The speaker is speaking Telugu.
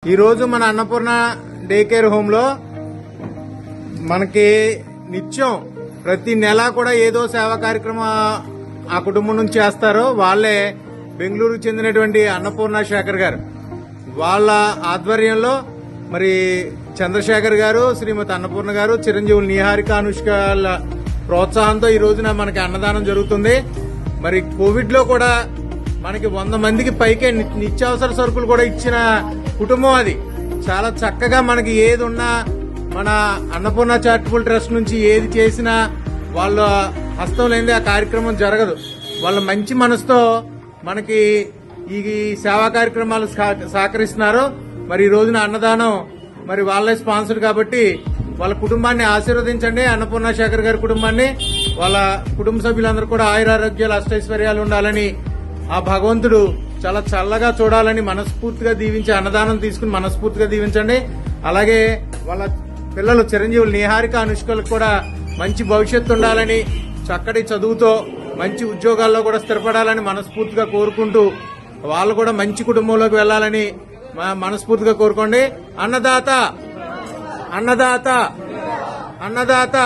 ఈ రోజు మన అన్నపూర్ణ డే కేర్ హోమ్ లో మనకి నిత్యం ప్రతి నెల కూడా ఏదో సేవా కార్యక్రమం ఆ కుటుంబం నుంచి చేస్తారో వాళ్లే బెంగళూరుకు చెందినటువంటి అన్నపూర్ణ శేఖర్ గారు. వాళ్ళ ఆధ్వర్యంలో మరి చంద్రశేఖర్ గారు, శ్రీమతి అన్నపూర్ణ గారు, చిరంజీవులు నిహారిక, అనుష్కల ప్రోత్సాహంతో ఈ రోజున మనకి అన్నదానం జరుగుతుంది. మరి కోవిడ్ లో కూడా మనకి 100 మందికి పైకే నిత్యావసర సరుకులు కూడా ఇచ్చిన కుటుంబం అది. చాలా చక్కగా మనకి ఏది ఉన్నా మన అన్నపూర్ణ చారిటబుల్ ట్రస్ట్ నుంచి ఏది చేసినా వాళ్ళ హస్తం లేనిదే ఆ కార్యక్రమం జరగదు. వాళ్ళ మంచి మనసుతో మనకి ఈ సేవా కార్యక్రమాలు సహకరిస్తున్నారు. మరి ఈ రోజున అన్నదానం మరి వాళ్ళే స్పాన్సర్ కాబట్టి వాళ్ళ కుటుంబాన్ని ఆశీర్వదించండి. అన్నపూర్ణ శేఖర్ గారి కుటుంబాన్ని, వాళ్ళ కుటుంబ సభ్యులందరూ కూడా ఆయురారోగ్యాలు అష్టైశ్వర్యాలు ఉండాలని, ఆ భగవంతుడు చాలా చల్లగా చూడాలని మనస్ఫూర్తిగా దీవించి అన్నదానం తీసుకుని మనస్ఫూర్తిగా దీవించండి. అలాగే వాళ్ళ పిల్లలు చిరంజీవులు నిహారిక, అనుష్కలకు కూడా మంచి భవిష్యత్తు ఉండాలని, చక్కటి చదువుతో మంచి ఉద్యోగాల్లో కూడా స్థిరపడాలని మనస్ఫూర్తిగా కోరుకుంటూ వాళ్ళు కూడా మంచి కుటుంబంలోకి వెళ్లాలని మనస్ఫూర్తిగా కోరుకోండి. అన్నదాత అన్నదాత అన్నదాత